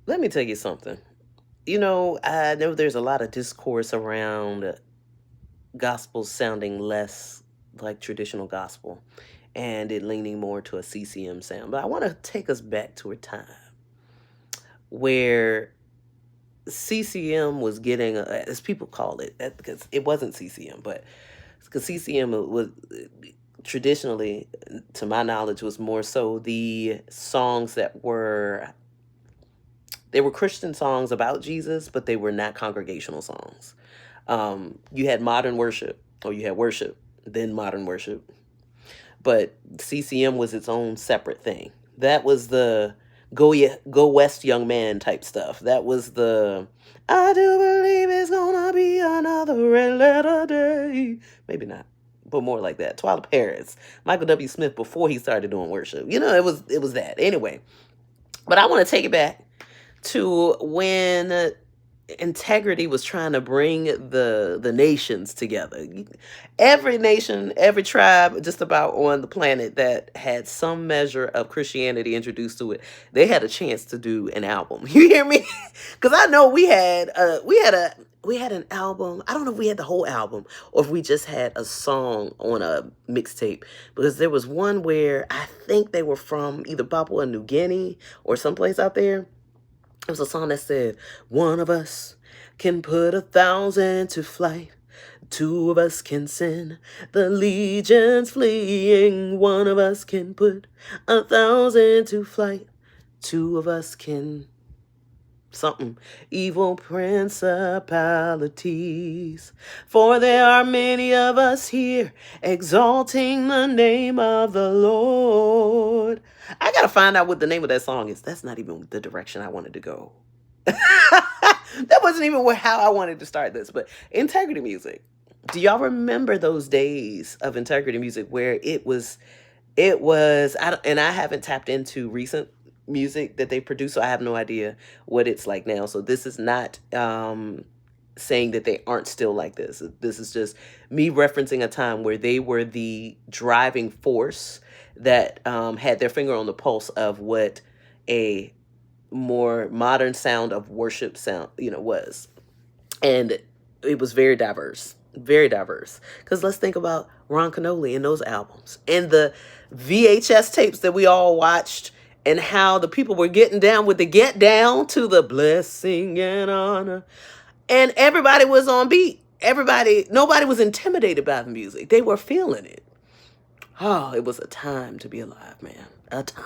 Let me tell you something. I know there's a lot of discourse around gospel sounding less like traditional gospel and it leaning more to a CCM sound. But I want to take us back to a time where CCM was getting, as people call it, because it wasn't CCM, but because CCM was traditionally, to my knowledge, was more so the songs that they were Christian songs about Jesus, but they were not congregational songs. You had modern worship, or you had worship, then modern worship. But CCM was its own separate thing. That was the go west young man type stuff. That was the I do believe it's gonna be another red letter day. Maybe not, but more like that. Twilight Paris, Michael W. Smith before he started doing worship. It was that anyway. But I want to take it back to when integrity was trying to bring the nations together. Every nation, every tribe just about on the planet that had some measure of Christianity introduced to it, they had a chance to do an album. You hear me? Because I know we had an album. I don't know if we had the whole album or if we just had a song on a mixtape, because there was one where I think they were from either Papua New Guinea or someplace out there. It was a song that said, "One of us can put 1,000 to flight. Two of us can send the legions fleeing. One of us can put 1,000 to flight. Two of us can something. Evil principalities. For there are many of us here exalting the name of the Lord." I gotta find out what the name of that song is. That's not even the direction I wanted to go. That wasn't even how I wanted to start this, but integrity music. Do y'all remember those days of integrity music where it was and I haven't tapped into recent music that they produce, so I have no idea what it's like now. So this is not saying that they aren't still like this. This is just me referencing a time where they were the driving force that had their finger on the pulse of what a more modern sound of worship sound, was. And it was very diverse, very diverse. Because let's think about Ron Canoli and those albums and the VHS tapes that we all watched, and how the people were getting down with the get down to the blessing and honor. And everybody was on beat. Nobody was intimidated by the music. They were feeling it. Oh, it was a time to be alive, man. A time.